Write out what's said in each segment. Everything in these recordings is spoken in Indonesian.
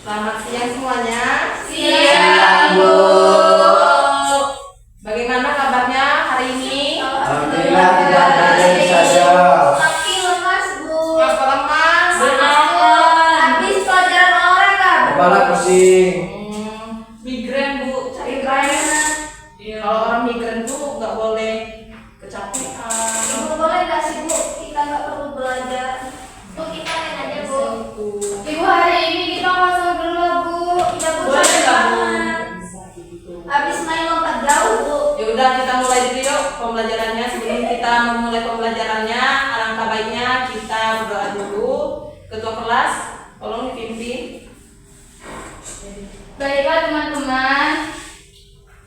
Selamat siang semuanya. Siang, Bu. Bagaimana kabarnya hari ini? Alhamdulillah tidak baik saja. Tapi lemas, Bu. Kenapa lemas? Habis pelajaran olahraga, Bu. Kepala pusing. Migren, Bu. Cari Migrain. Kalau orang migren tuh nggak boleh kecapean. Ibu boleh nggak sih, Bu? Kita nggak perlu belajar. Bu, kita main aja, Bu. Ibu, hari ini kita kosong dulu, Bu. Kita Boleh nggak, Bu? Bisa gitu. Habis main lompat jauh, Bu. Ya udah, kita mulai dulu yuk pembelajarannya. Sebelum kita memulai pembelajarannya, alangkah baiknya kita berdoa dulu. Ketua kelas, tolong dipimpin. Baiklah, teman-teman.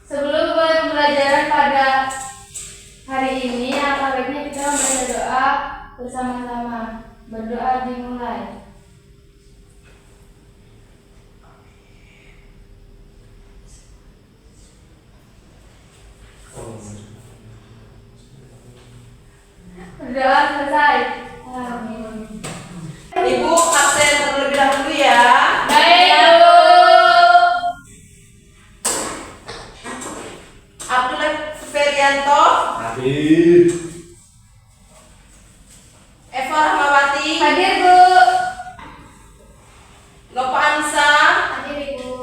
Sebelum mulai pembelajaran pada hari ini, alangkah baiknya kita membaca doa bersama-sama. Berdoa dimulai. Berdoa selesai. Amin. Ibu absen terlebih dahulu ya. Baik, Bu. Abdullah Ferianto, Hadir. Eva Rahmawati, Hadir, Bu. Nova Anissa, Hadir, Ibu.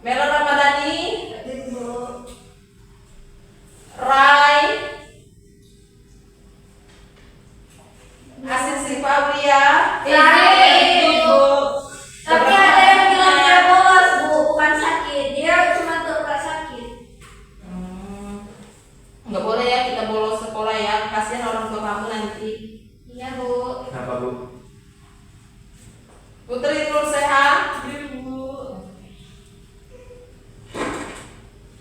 Melo Ramadhani, Hadir, Bu. Rai, Asin Siva Aulia, Hadir, Ibu. Tapi ada yang bilang dia bolos, Bu, bukan sakit. Dia cuma pura sakit. Nggak boleh ya kita bolos sekolah ya, kasihan orang tua kamu nanti. Iya, Bu. Kenapa, Bu? Putri Nur Seha, Ibu.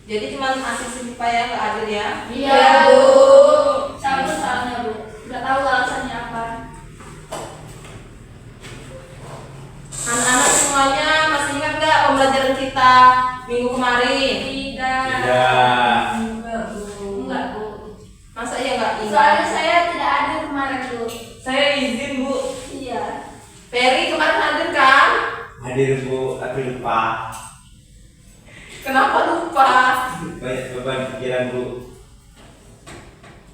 Jadi cuma Asin Siva yang nggak hadir ya? Iya, Bu. Sama soalnya, Bu. Nggak tahu alasannya apa. Anak-anak semuanya masih ingat nggak pembelajaran kita minggu kemarin? Tidak. Tidak. Enggak, Bu. Masa iya nggak ingat? Soalnya saya tidak ada kemarin, Bu. Saya izin, Bu. Iya. Ferry kemarin hadir kan? Hadir, Bu, tapi lupa. Kenapa lupa? Banyak beban pikiran, Bu.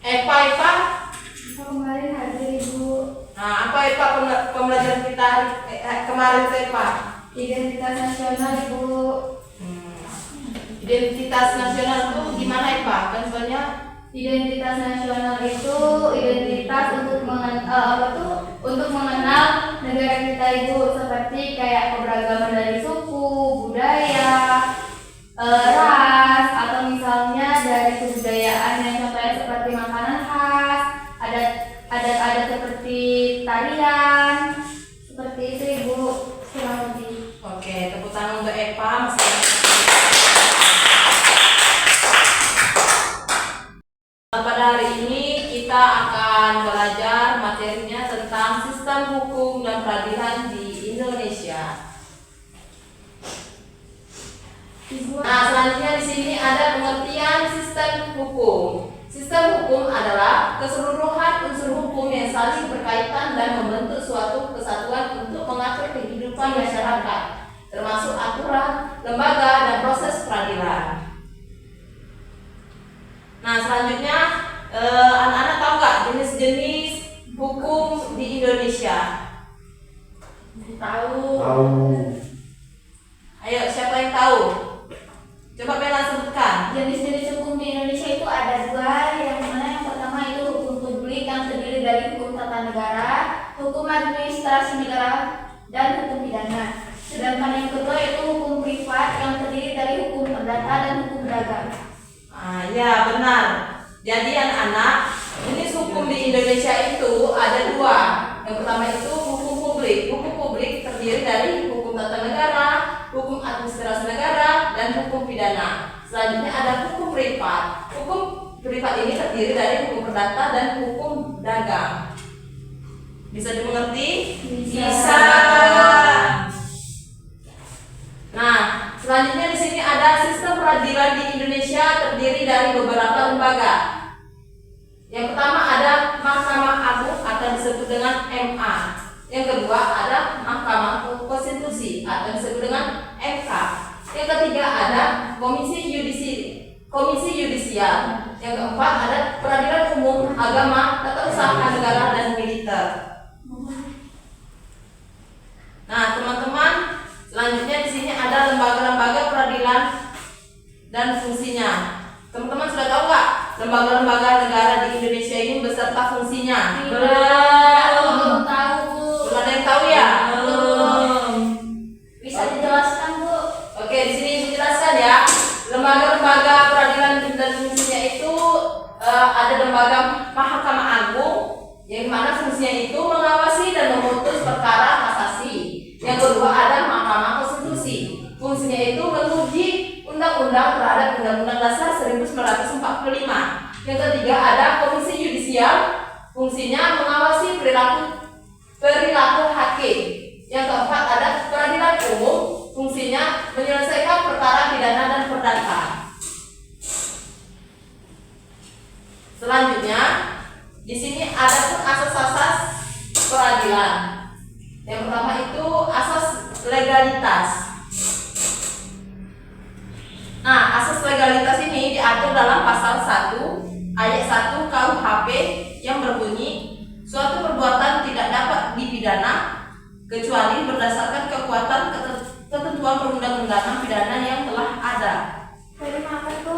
Eva. Kemarin hadir, Ibu. Nah, apa Eva pembelajaran kita kemarin tuh, Eva? Identitas nasional, Ibu. Identitas nasional itu gimana, Eva? Kan soalnya Identitas nasional itu identitas untuk untuk mengenal negara kita, Ibu, seperti kayak keberagaman dari suku, budaya, ras, atau misalnya dari kebudayaan yang contohnya seperti makanan khas, adat seperti tarian, seperti itu, Ibu, kurang lebih. oke, tepuk tangan untuk Eva. Pada hari ini kita akan belajar materinya tentang sistem hukum dan peradilan di Indonesia. Nah, selanjutnya di sini ada pengertian sistem hukum. Sistem hukum adalah keseluruhan unsur hukum yang saling berkaitan dan membentuk suatu kesatuan untuk mengatur kehidupan masyarakat, termasuk aturan, lembaga, dan proses peradilan. Nah, selanjutnya anak-anak tahu nggak jenis-jenis hukum di Indonesia? Tahu. Tahu. Ayo, siapa yang tahu? Coba Bella sebutkan. Jenis-jenis hukum di Indonesia itu ada dua, yang mana yang pertama itu hukum publik yang terdiri dari hukum tata negara, hukum administrasi negara, dan hukum pidana. Sedangkan yang kedua itu hukum privat yang terdiri dari hukum perdata dan hukum dagang. Ya benar. Jadi anak-anak, jenis hukum di Indonesia itu ada dua. Yang pertama itu hukum publik. Hukum publik terdiri dari hukum tata negara, hukum administrasi negara, dan hukum pidana. Selanjutnya ada hukum privat. Hukum privat ini terdiri dari hukum perdata dan hukum dagang. Bisa dimengerti? Bisa. Nah, selanjutnya di sini ada sistem peradilan di Indonesia terdiri dari beberapa lembaga. Yang pertama ada Mahkamah Agung atau disebut dengan MA. Yang kedua ada Mahkamah Konstitusi atau disebut dengan MK. Yang ketiga ada Komisi Yudisial. Yang keempat ada Peradilan Umum, Agama, Tata Usaha Negara dan Militer. Nah, teman-teman, selanjutnya di sini ada lembaga-lembaga peradilan dan fungsinya. Teman-teman sudah tahu nggak lembaga-lembaga negara di Indonesia ini beserta fungsinya? Belum tahu, Bu. Belum ada yang tahu ya? Belum. Bisa dijelaskan, Bu? Oke, di sini dijelaskan ya. Lembaga-lembaga peradilan dan fungsinya itu ada lembaga Mahkamah Agung yang mana fungsinya itu mengawasi dan memutus perkara kasasi. Yang kedua ada Mahkamah Konstitusi. Fungsinya itu menguji undang-undang terhadap Undang-Undang Dasar 1945. Yang ketiga ada Komisi Yudisial. Fungsinya mengawasi perilaku hakim. Yang keempat ada Peradilan Umum. Fungsinya menyelesaikan perkara pidana dan perdata. Selanjutnya, di sini ada pun asas-asas peradilan. Yang pertama itu asas legalitas. Nah, asas legalitas ini diatur dalam pasal 1 ayat 1 KUHP yang berbunyi suatu perbuatan tidak dapat dipidana kecuali berdasarkan kekuatan ketentuan perundang-undangan pidana yang telah ada. Peri makan, Bu.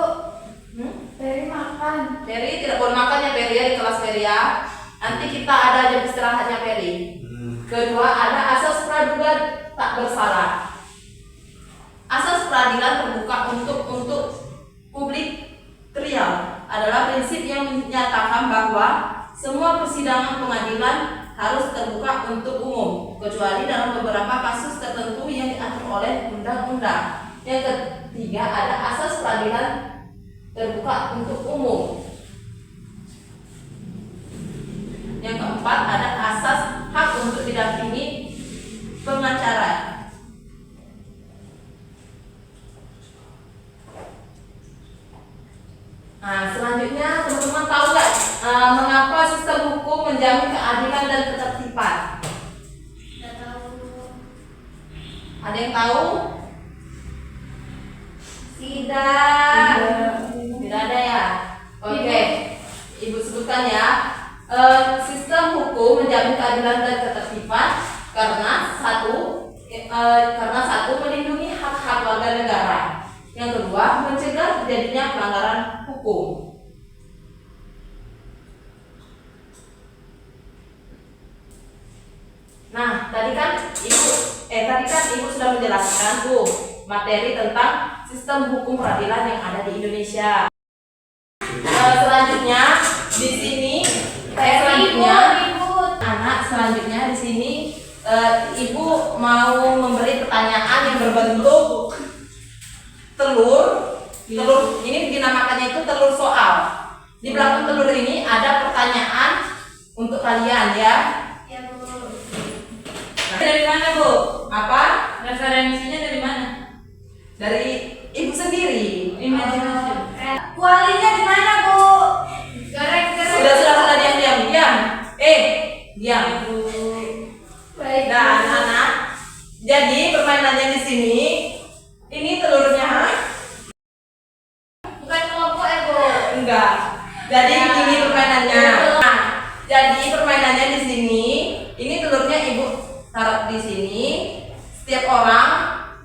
Peri makan. Peri tidak boleh makan ya Peri ya, di kelas Peri ya. Nanti kita ada jam istirahatnya Peri. Kedua ada asas praduga tak bersalah. Asas peradilan terbuka untuk publik trial adalah prinsip yang menyatakan bahwa semua persidangan pengadilan harus terbuka untuk umum kecuali dalam beberapa kasus tertentu yang diatur oleh undang-undang. Yang ketiga ada asas peradilan terbuka untuk umum. Yang keempat ada asas hak untuk didampingi pengacara. Nah, selanjutnya teman-teman tahu nggak mengapa sistem hukum menjamin keadilan dan ketertiban? Tidak tahu. Ada yang tahu? Tidak. Tidak ada ya. Oke, Ibu sebutkan ya. Sistem hukum menjamin keadilan dan ketertiban karena satu melindungi hak-hak warga negara. Yang kedua, mencegah terjadinya pelanggaran hukum. Nah, tadi kan Ibu sudah menjelaskan tuh materi tentang sistem hukum peradilan yang ada di Indonesia. Selanjutnya di sini selanjutnya di sini Ibu mau memberi pertanyaan yang berbentuk telur ini dinamakannya itu telur soal. Di belakang telur ini ada pertanyaan untuk kalian ya. Ya, Bu. Dari mana, Bu? Apa? Referensinya dari mana? Dari Ibu sendiri. Imajinasi. Kualinya di mana, Bu? Sudah diam. Diam. Baik. Nah, anak-anak. Jadi permainannya di sini ini telurnya Bukan kelompok ya, Bu? enggak. Jadi ini permainannya. Nah, jadi permainannya di sini ini telurnya Ibu taruh di sini. Setiap orang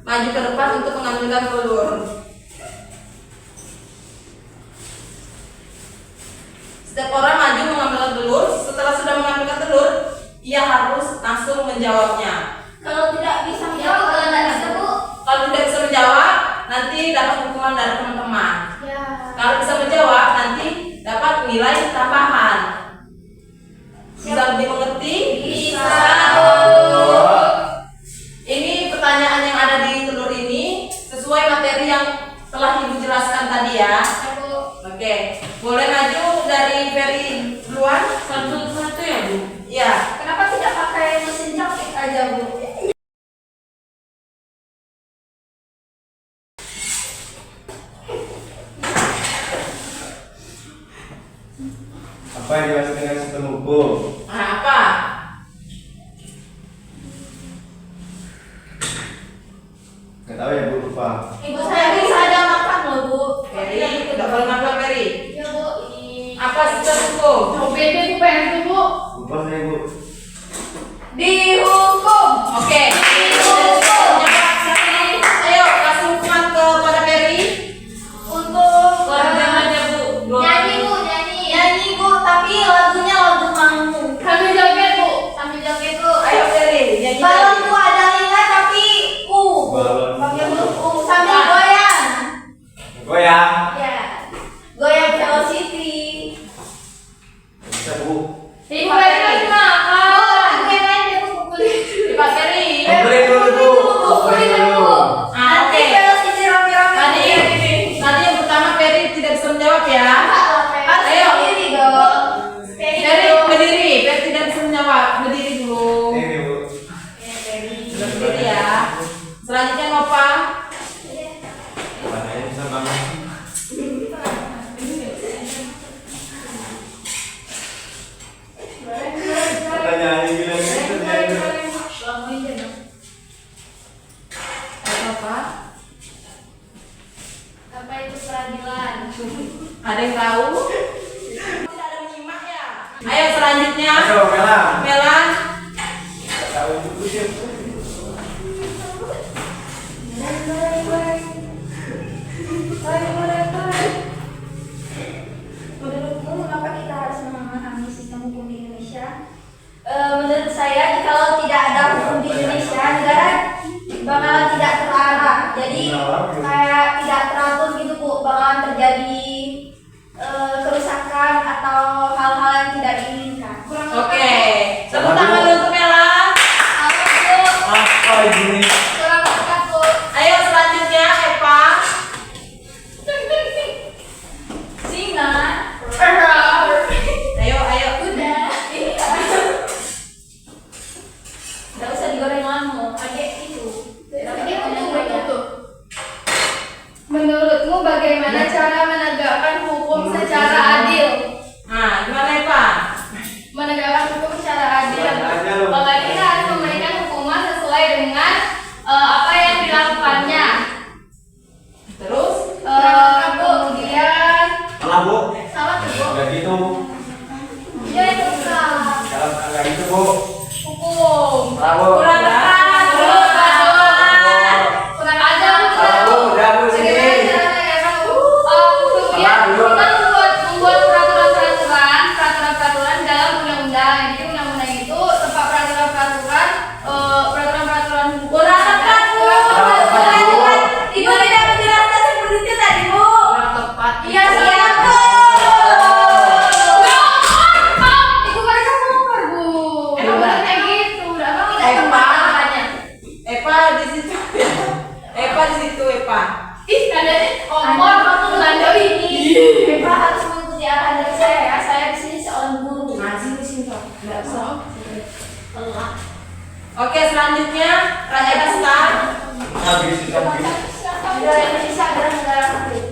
maju ke depan untuk mengambilkan telur. Setiap orang maju mengambilkan telur. Setelah sudah mengambilkan telur, ia harus langsung menjawabnya. Kalau tidak bisa menjawab, kalau tidak bisa, Bu? Kalau tidak bisa menjawab, nanti dapat hukuman dari teman-teman. Ya. Kalau bisa menjawab, nanti dapat nilai tambahan. Bisa dimengerti? Bisa. Ini pertanyaan yang ada di telur ini sesuai materi yang telah Ibu jelaskan tadi ya. Ya, Bu. Oke, boleh maju dari Ferry duluan? Satu-satu ya, Bu? Ya. Kenapa tidak pakai mesin jahit aja, Bu? Apa yang dimaksud dengan sistem hukum? Nah, apa? hukum. Beda Bu pengen tuh Bu. Lupa saya Bu. Dihukum. Oke. Ayo kasih hukuman kepada Peri. Untuk Keluarga aja Bu. nyanyi Bu, nyanyi Bu, tapi lagunya lagu kamu. Sambil joget Bu, sambil joget Bu. Ayo Peri, nyanyi. Balon tuh ada 5 tapi Balon. pakai huruf sambil goyang. Goyang. Ya, goyang velocity. Bisa Bu. Ibu Peri masih makan. Bu, yang lain dia Bu pukulin. Pak Peri. Pukulin dulu Bu. Pukulin dulu. Ah, Nanti oke. velocity rame-rame. Tadi yang pertama Peri tidak bisa menjawab ya. Harus Ayo. berdiri dong. Peri Peri berdiri. Peri tidak bisa menjawab. Berdiri dulu. Ini Bu. Sudah berdiri ya. Selanjutnya Nova. Mana bisa bangun? Pertanyaan ini bilang gitu nyanyi. Ayo Nova. Apa itu peradilan? Ada yang tahu? Tidak ada menyimak ya. Ayo selanjutnya. Ayo Melang. Melan. Tahu itu sih. Menurutmu mengapa kita harus memahami sistem hukum di Indonesia? Menurut saya, kalau tidak ada hukum di Indonesia, negara bakalan tidak terarah. Jadi kayak tidak teratur gitu Bu, bakalan terjadi kerusakan atau hal-hal yang tidak diinginkan. Oke. Tepuk tangan untuk Melan. Apa ini? Kurang tepat Bu. Ayo selanjutnya Eva. Singa. Ayo ayo. Udah. Nggak usah digoreng lama. Pakai itu. Menurutmu bagaimana cara menegakkan hukum secara adil? Nah, gimana Eva? Menegakkan hukum secara adil. Aja lu. Bahwa kita harus memberikan hukuman sesuai dengan apa yang dilakukannya. Terus? Kemudian Salah Bu. salah tuh Bu. Enggak gitu. Ya itu salah. Salah enggak gitu Bu. Hukum. Salah Bu. Kurang tepat. Kurang tepat. Kurang ajar Bu. Salah Bu. Udah Bu sini. Kemudian kita membuat peraturan dalam undang-undang. Jadi undang-undang itu tempat peraturan hukum. Kurang tepat, Bu. Kurang tepat, Bu. Ibu tidak menjelaskan seperti itu tadi Bu. Kurang tepat. Iya siap Bu. Ibu mereka ngomong Bu. Emang bukan kayak gitu. Udah emang tidak Eva. pembahasannya. Eva di situ. Eva di situ Eva. Ih, kalian kompor waktu belanja ini. Eva harus mengikuti arahan dari saya ya. Saya di sini seorang guru. Ngaji di sini Pak. Enggak usah. Allah. Oke, selanjutnya Raja Dasta. Habis itu habis. Negara Indonesia adalah negara hukum.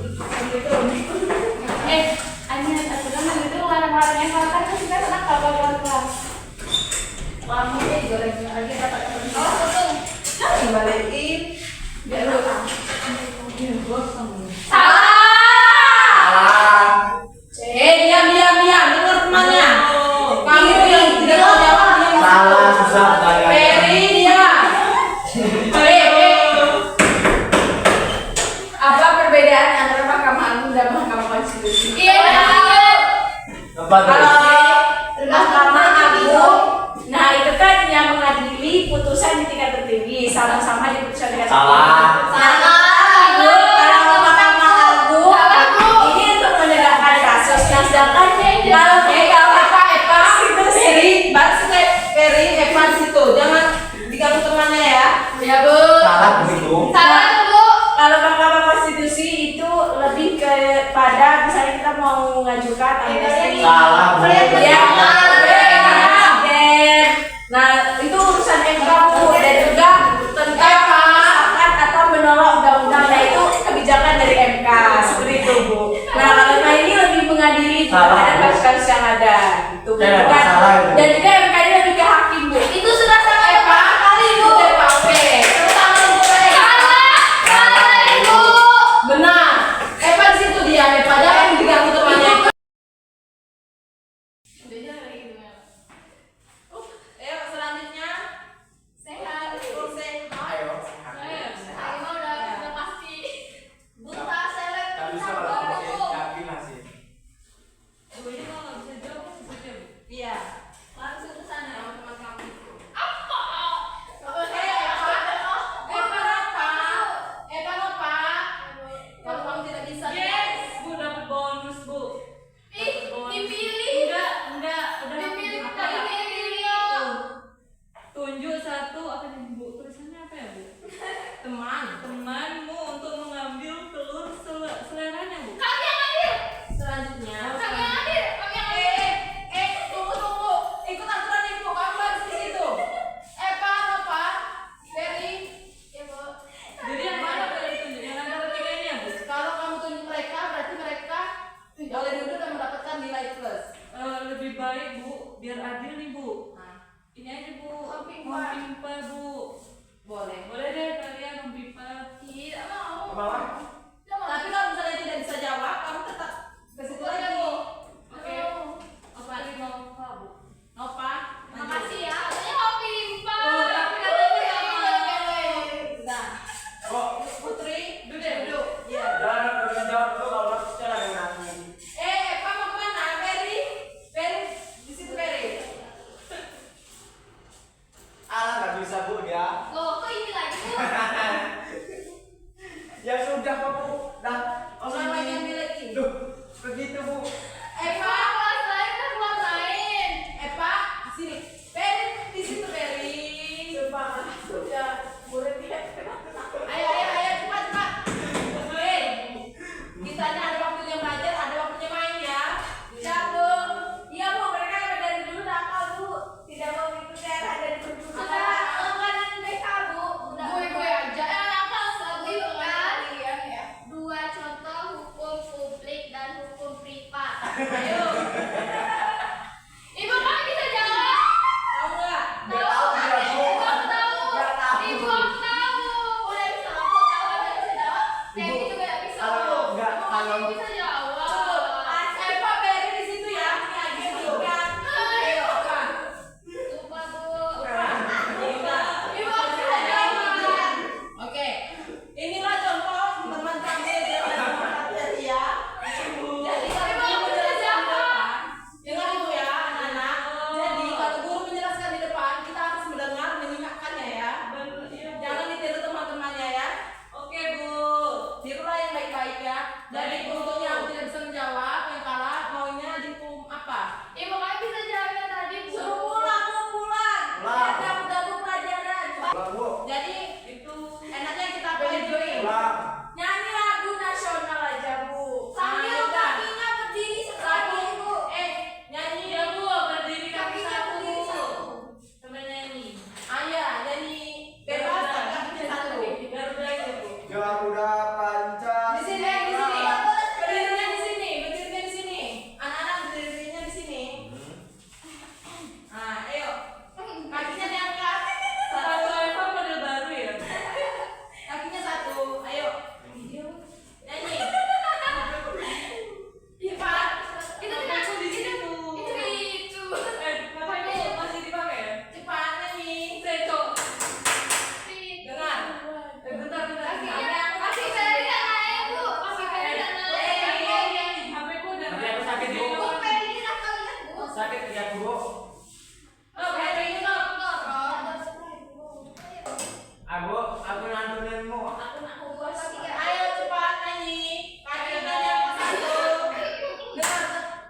Hanya aturan itu larang-larangnya kalau kan kita kena kapal-kapal. Lampunya digoreng lagi dapat. Oh, betul. Jangan dibalikin. Biar lu. Salah. Salah. Diam. Dengar temannya. Kamu yang tidak mau jawab. diam. Salah susah pertanyaan. Peri dia. Apa perbedaan antara Mahkamah Agung dan Mahkamah Konstitusi? Iya. Tempat Kalau Mahkamah Agung, nah itu kan yang mengadili putusan di tingkat tertinggi, sama-sama di putusan tingkat Salah. Kalau Mahkamah Agung, ini untuk menegakkan kasus. Nah, sedangkan kalau Eva Peri, baru Peri Eva di situ, jangan diganggu temannya ya. Ya Bu. Salah begitu. Salah Bu. Kalau Mahkamah Konstitusi itu lebih kepada misalnya kita mau mengajukan amnesti. Salah Bu. Ya, presiden. Nah, itu urusan MK Bu dan juga tentang mengesahkan atau menolak undang-undang. Nah, itu kebijakan dari MK seperti itu Bu. Nah, kalau ini lebih mengadili Salah, terhadap Bu. kasus-kasus yang ada. Itu Ya, bukan. salah itu. Dan juga MK ini lebih ke hakim Bu. Itu sudah sangat Eva tepat sekali Bu. itu Eva P. Salah. Salah Ibu. Benar. Eva di situ dia. Eva jangan diganggu Beda lagi gimana? Ayo selanjutnya. Sehat. Sehat. Ayo. Ayo udah pasti. Buta seleb. Tapi bisa kalau pakai kaki masih. Bu, ini kalau nggak bisa jawab, bisa jawab. Iya. Langsung ke sana. Teman-teman kamu. Apa? Kalau kamu tidak bisa, Yes, Bu dapat bonus, Bu. Ih, Dapat bonus. dipilih. Enggak, udah Dipilih, apa? tadi dipilih. Tunjuk satu apa nih, Bu? Tulisannya apa ya, Bu? teman. Temanmu untuk mengambil telur seleranya, Bu. Kami yang ambil. Selanjutnya. Kami yang ambil. Kami yang ambil. Tunggu. Ikut aturan ibu, kamu harus di situ. Apa? Ferry. Ya, Bu. Jadi yang mana boleh ditunjuk? Yang antara tiga ini ya, Bu? Kalau kamu tunjuk mereka, berarti mereka oleh duduk dan mendapatkan nilai plus. Lebih baik, Bu, biar adil nih, Bu. Nah, Ini aja, Bu. Mempimpa. Mempimpa, Bu. boleh. Boleh deh kalian mempimpa. Tidak mau. Ke bawah. Tidak mau. Tapi kalau misalnya tidak bisa jawab, kamu tetap ke situ lagi. Oke. Apa lagi mau apa, Bu? Nova, Terima kasih ya. Katanya mau pimpa. Oh, tapi katanya nggak mau. Sudah. Kok? Putri, duduk. Iya. Jangan jawab dulu kalau cara yang nanti. Eva mau kemana? Ferry, di situ Ferry. Alah nggak bisa Bu dia. Loh, kok ini lagi, Bu? Ya sudah kok Bu. Dah. Orang lain yang ambil lagi. Duh, begitu Bu. Eva, Kelas lain kan kelas lain. Eva, di sini. Ferry, di situ Ferry. Sudah murid dia. Ayo, cepat. Oke. Kita ini ada waktunya belajar, ada waktunya main ya. Satu. Iya, Bu, mereka yang dari dulu nakal, Bu. Tidak mau mengikuti era dari dulu. Sudah langganan BK, Bu. Udah. Gue aja. Nakal sebutkan ya. dua contoh hukum publik dan hukum privat. Ayo. Ibu kan bisa jawab. Tahu nggak? Nggak tahu dia, Bu. Ibu aku tahu. Nggak tahu. Ibu aku tahu. Udah bisa aku tahu ada bisa jawab. Kayak Ibu, gitu gak bisa. kalau Bu. nggak, Ibu kalau- masih bisa jawab. Eva, Ferry di situ ya. Ini aja dulu kan. Ayo, Eva. Lupa, Bu. Iya. Ibu aku bisa jawab. Oke, inilah contoh teman kami yang materi ya. Jadi kalau Ibu, guru aku bisa menjelaskan di jawab. depan, dengar ibu ya anak-anak. Jadi kalau guru menjelaskan di depan, kita harus mendengar, menyimakkannya ya. Bener, iya, Bu. Jangan ditiru teman-temannya ya. Oke, Bu. Tirulah yang baik-baik ya. Jadi Baik, Bu. untuk yang tidak bisa menjawab, yang kalah maunya dihukum apa? Ibu kan bisa jawabnya tadi, Bu. Suruh pulang. Pulang. Biar dapat gabung pelajaran. Pulang Bu. Jadi Itu enaknya kita pelajarin. Pulang. Nyanyi lagu nasional aja Bu. Sambil Nah, udah. kakinya berdiri sekali, Lagu, Bu. nyanyi. iya, Bu, berdiri kaki Kakinya satu, berdiri Bu. satu. Sampai nyanyi. Ayah nyanyi bebas Garuda. kakinya satu. Garuda aja, Bu. Garuda Pancasila. Di sini. Berdirinya di sini. Anak-anak berdirinya di sini. Nah, ayo. Kakinya diangkat. Satu Eva model baru ya. Kakinya satu. Ayo. Nyanyi. Cepat. Itu Aku di situ. itu. Makanya masih dipakai ya? Cepat nyanyi. Seco. Dengar. Bentar. Kaki Ferry kan naik, Bu. Kaki Ferry kan naik. HP-ku udah Tapi aku sakit, Bu. Bu, Ferry ini nakal lihat, Bu. Sakit ya Bu. Oh, HP itu Aku nantuninmu. Ayo cepat nyanyi. Kakinya diangkat satu.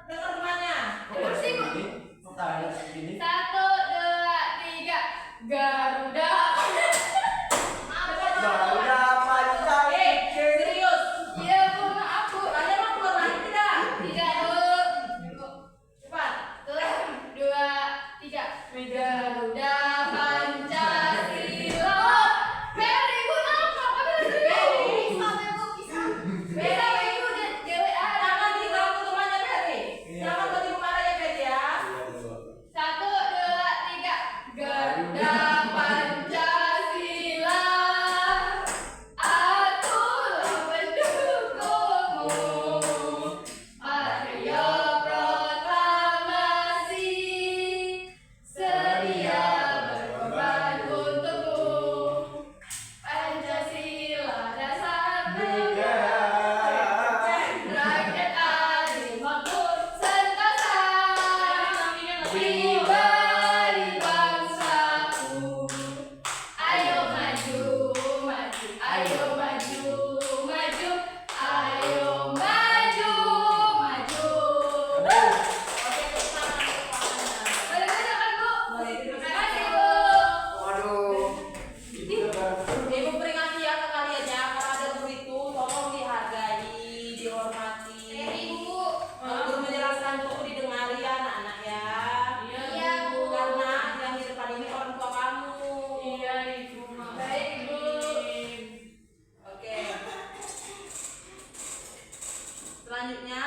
Dengar temannya. Kok sih Bu? Kok tanya segini? 1, 2, 3. Garuda. Garuda Pancasila. Serius. Iya, Bu, maaf, Bu. Kalian mau keluar lagi tidak? Tidak, Bu. Cepat. 1, 2, balik bangsaku. Ayo maju, maju, ayo maju, maju, ayo maju, maju. Oke, tepuk tangan untuk Pak Ana. Boleh kan, Bu? Boleh, Terima terima kasih, kasih. Bu. Waduh. Ibu peringati ya ke kalian ya, kalau ada guru itu tolong dihargai, dihormati. Ibu. Kalau guru menjelaskan itu didengar ya anak-anak ya. Iya, Bu. Karena yang di depan ini orang tua kamu. Iya, Ibu. Baik, Bu. Oke. Selanjutnya,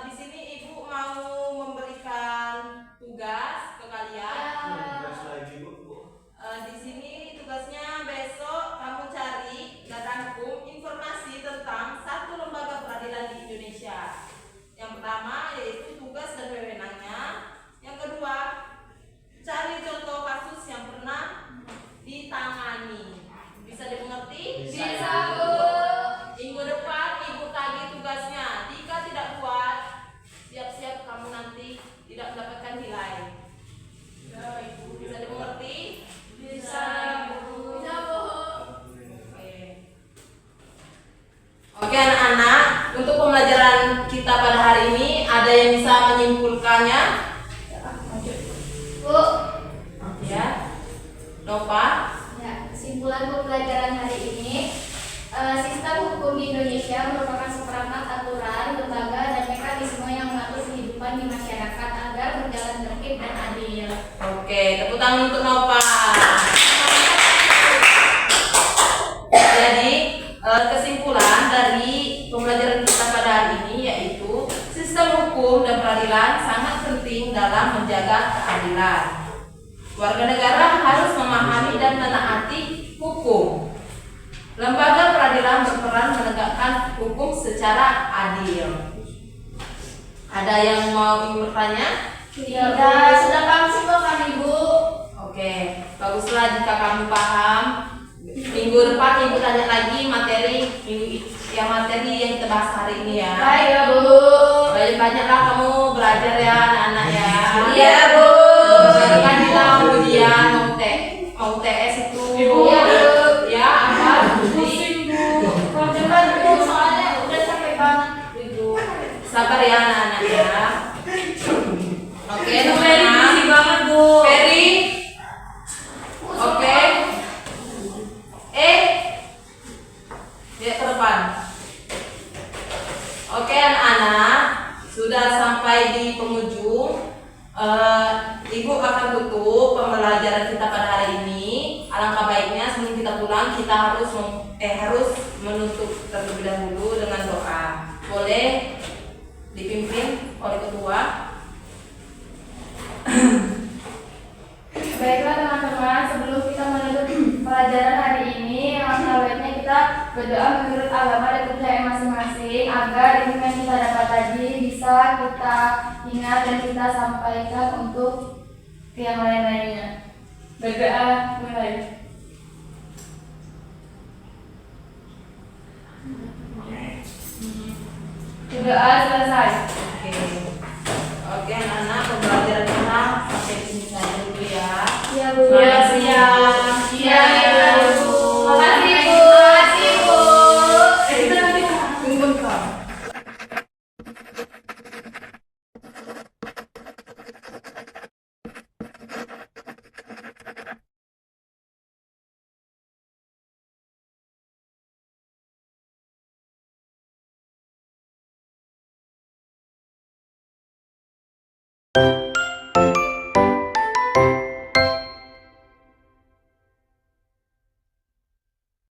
di sini ibu mau memberikan tugas ke kalian. Di sini tugasnya besok kamu cari dan rangkum informasi tentang satu lembaga peradilan di Indonesia. Yang pertama yaitu tugas dan wewenangnya. Yang kedua, cari contoh kasus yang pernah ditangani. Bisa dimengerti? Bisa, Bu. Minggu depan ibu tagih tugasnya. Jika tidak buat, siap-siap kamu nanti tidak mendapatkan nilai. Ya, ibu bisa dimengerti? Bisa, Bu. Bisa, Bu. Oke anak-anak, untuk pembelajaran kita pada hari ini ada yang bisa menyimpulkannya? Bu. Ya, Nova. Ya, kesimpulan pembelajaran hari ini, sistem hukum di Indonesia merupakan seperangkat aturan, lembaga, dan mekanisme yang mengatur kehidupan di masyarakat agar berjalan tertib dan adil. Oke, tepuk tangan untuk Nova. Jadi kesimpulan dari pembelajaran kita pada hari ini yaitu sistem hukum dan peradilan sangat penting dalam menjaga keadilan. Warga negara harus memahami dan menaati hukum. Lembaga peradilan berperan menegakkan hukum secara adil. Ada yang mau ingin bertanya? Tidak, sudah paham semua kan Ibu? Oke, baguslah jika kamu paham. Minggu depan ibu tanya lagi materi materi yang kita bahas hari ini ya. Baik, Bu. Banyak-banyaklah kamu belajar ya anak-anak ya. Iya, Bu. Kan kita mau ujian, mau TS itu. Iya, Bu. Ya, apa? Pusing, Bu. Cepat, Bu, soalnya udah capek banget, Ibu. Sabar ya anak-anak ya. Oke, Ferry teman-teman. busy banget, Bu. Ferry. Oke. Lihat ke depan. Oke anak-anak, sudah sampai di penghujung. Ibu akan tutup pembelajaran kita pada hari ini. Alangkah baiknya sebelum kita pulang kita harus menutup terlebih dahulu dengan doa. Boleh dipimpin oleh ketua. Baiklah teman-teman, sebelum kita menutup pelajaran hari ini, alangkah baiknya kita berdoa menurut agama dan kepercayaan masing-masing agar ilmu yang kita dapat tadi bisa kita ingat dan kita sampaikan untuk yang lain-lainnya. Berdoa mulai. Berdoa selesai. Oke. Oke anak-anak, pembelajaran kita sampai sini saja dulu ya. Iya, Bu. Selamat siang. Iya, Ibu. Makasih, Bu. Makasih, Bu. Kita nanti tunggu bentar. You